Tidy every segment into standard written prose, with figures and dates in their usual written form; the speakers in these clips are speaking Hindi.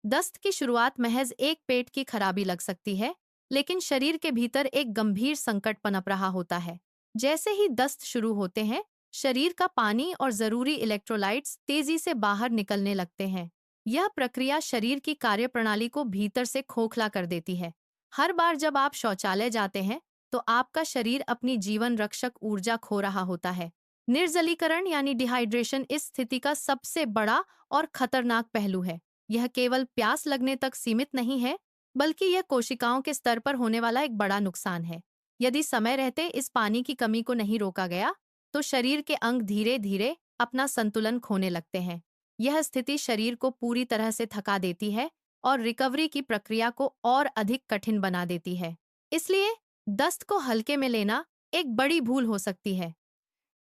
दस्त की शुरुआत महज एक पेट की खराबी लग सकती है, लेकिन शरीर के भीतर एक गंभीर संकट पनप रहा होता है। जैसे ही दस्त शुरू होते हैं, शरीर का पानी और जरूरी इलेक्ट्रोलाइट्स तेजी से बाहर निकलने लगते हैं। यह प्रक्रिया शरीर की कार्यप्रणाली को भीतर से खोखला कर देती है। हर बार जब आप शौचालय जाते हैं, तो आपका शरीर अपनी जीवन रक्षक ऊर्जा खो रहा होता है। निर्जलीकरण यानी डिहाइड्रेशन इस स्थिति का सबसे बड़ा और खतरनाक पहलू है। यह केवल प्यास लगने तक सीमित नहीं है, बल्कि यह कोशिकाओं के स्तर पर होने वाला एक बड़ा नुकसान है। यदि समय रहते इस पानी की कमी को नहीं रोका गया, तो शरीर के अंग धीरे धीरे अपना संतुलन खोने लगते हैं। यह स्थिति शरीर को पूरी तरह से थका देती है और रिकवरी की प्रक्रिया को और अधिक कठिन बना देती है। इसलिए दस्त को हल्के में लेना एक बड़ी भूल हो सकती है।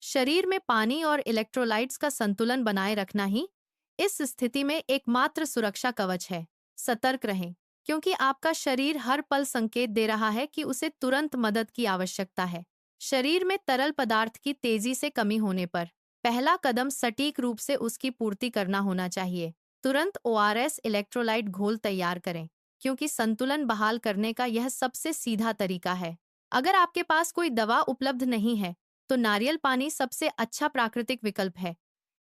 शरीर में पानी और इलेक्ट्रोलाइट्स का संतुलन बनाए रखना ही इस स्थिति में एकमात्र सुरक्षा कवच है। सतर्क रहें, क्योंकि आपका शरीर हर पल संकेत दे रहा है कि उसे तुरंत मदद की आवश्यकता है। शरीर में तरल पदार्थ की तेजी से कमी होने पर पहला कदम सटीक रूप से उसकी पूर्ति करना होना चाहिए। तुरंत ओआरएस इलेक्ट्रोलाइट घोल तैयार करें, क्योंकि संतुलन बहाल करने का यह सबसे सीधा तरीका है। अगर आपके पास कोई दवा उपलब्ध नहीं है, तो नारियल पानी सबसे अच्छा प्राकृतिक विकल्प है,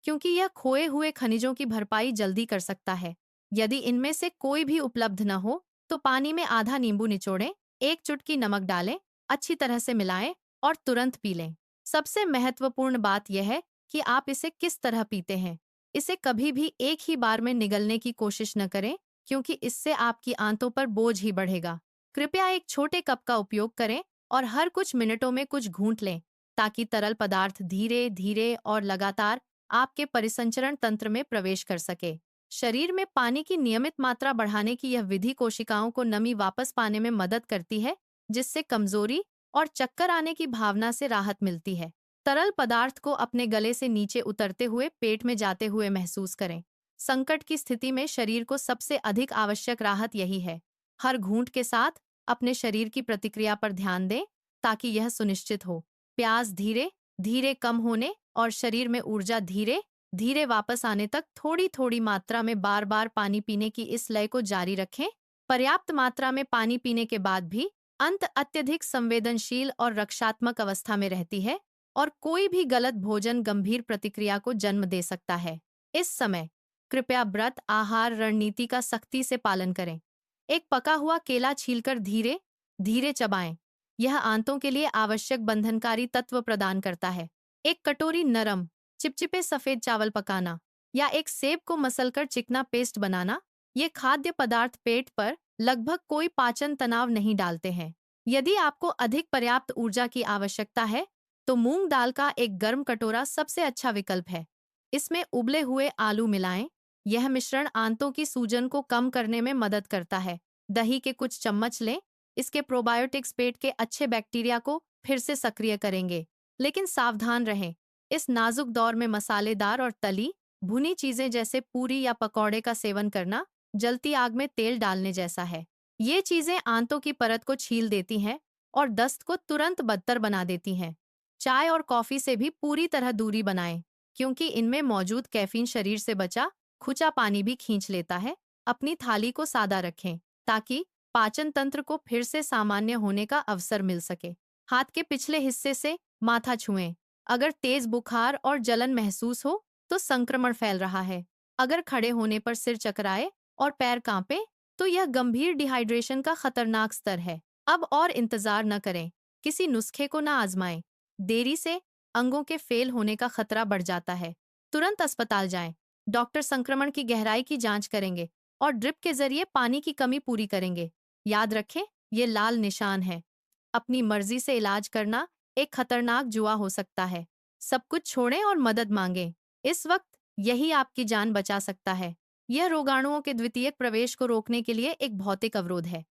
क्योंकि यह खोए हुए खनिजों की भरपाई जल्दी कर सकता है। यदि इनमें से कोई भी उपलब्ध न हो, तो पानी में आधा नींबू निचोड़ें, एक चुटकी नमक डालें, अच्छी तरह से मिलाएं और तुरंत पी लें। सबसे महत्वपूर्ण बात यह है कि आप इसे किस तरह पीते हैं। इसे कभी भी एक ही बार में निगलने की कोशिश न करें, क्योंकि इससे आपकी आंतों पर बोझ ही बढ़ेगा। कृपया एक छोटे कप का उपयोग करें और हर कुछ मिनटों में कुछ घूंट लें, ताकि तरल पदार्थ धीरे धीरे और लगातार आपके परिसंचरण तंत्र में प्रवेश कर सके। शरीर में पानी की नियमित मात्रा बढ़ाने की यह विधि कोशिकाओं को नमी वापस पाने में मदद करती है, जिससे कमजोरी और चक्कर आने की भावना से राहत मिलती है। तरल पदार्थ को अपने गले से नीचे उतरते हुए पेट में जाते हुए महसूस करें। संकट की स्थिति में शरीर को सबसे अधिक आवश्यक राहत यही है। हर घूंट के साथ अपने शरीर की प्रतिक्रिया पर ध्यान दें, ताकि यह सुनिश्चित हो प्यास धीरे धीरे कम होने और शरीर में ऊर्जा धीरे धीरे वापस आने तक थोड़ी थोड़ी मात्रा में बार बार पानी पीने की इस लय को जारी रखें। पर्याप्त मात्रा में पानी पीने के बाद भी अंत अत्यधिक संवेदनशील और रक्षात्मक अवस्था में रहती है, और कोई भी गलत भोजन गंभीर प्रतिक्रिया को जन्म दे सकता है। इस समय कृपया व्रत आहार रणनीति का सख्ती से पालन करें। एक पका हुआ केला छीलकर धीरे धीरे चबाएं। यह आंतों के लिए आवश्यक बंधनकारी तत्व प्रदान करता है। एक कटोरी नरम चिपचिपे सफेद चावल पकाना या एक सेब को मसलकर चिकना पेस्ट बनाना, ये खाद्य पदार्थ पेट पर लगभग कोई पाचन तनाव नहीं डालते हैं। यदि आपको अधिक पर्याप्त ऊर्जा की आवश्यकता है, तो मूंग दाल का एक गर्म कटोरा सबसे अच्छा विकल्प है। इसमें उबले हुए आलू मिलाएं। यह मिश्रण आंतों की सूजन को कम करने में मदद करता है। दही के कुछ चम्मच लें। इसके प्रोबायोटिक्स पेट के अच्छे बैक्टीरिया को फिर से सक्रिय करेंगे। लेकिन सावधान रहें, इस नाजुक दौर में मसालेदार और तली भुनी चीजें जैसे पूरी या पकौड़े का सेवन करना जलती आग में तेल डालने जैसा है। ये चीजें आंतों की परत को छील देती हैं और दस्त को तुरंत बदतर बना देती हैं। चाय और कॉफी से भी पूरी तरह दूरी बनाएं, क्योंकि इनमें मौजूद कैफीन शरीर से बचा खुचा पानी भी खींच लेता है। अपनी थाली को सादा रखें, ताकि पाचन तंत्र को फिर से सामान्य होने का अवसर मिल सके। हाथ के पिछले हिस्से से माथा छुएं। अगर तेज बुखार और जलन महसूस हो, तो संक्रमण फैल रहा है। अगर खड़े होने पर सिर चकराए और पैर कांपे, तो यह गंभीर डिहाइड्रेशन का खतरनाक स्तर है। अब और इंतजार न करें, किसी नुस्खे को ना आजमाएं। देरी से अंगों के फेल होने का खतरा बढ़ जाता है। तुरंत अस्पताल जाएं। डॉक्टर संक्रमण की गहराई की जांच करेंगे और ड्रिप के जरिए पानी की कमी पूरी करेंगे। याद रखें, ये लाल निशान है। अपनी मर्जी से इलाज करना एक खतरनाक जुआ हो सकता है। सब कुछ छोड़ें और मदद मांगें। इस वक्त यही आपकी जान बचा सकता है। यह रोगाणुओं के द्वितीयक प्रवेश को रोकने के लिए एक भौतिक अवरोध है।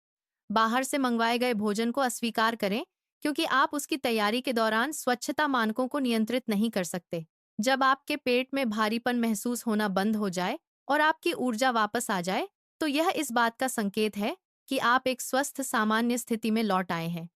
बाहर से मंगवाए गए भोजन को अस्वीकार करें, क्योंकि आप उसकी तैयारी के दौरान स्वच्छता मानकों को नियंत्रित नहीं कर सकते। जब आपके पेट में भारीपन महसूस होना बंद हो जाए और आपकी ऊर्जा वापस आ जाए, तो यह इस बात का संकेत है कि आप एक स्वस्थ सामान्य स्थिति में लौट आए हैं।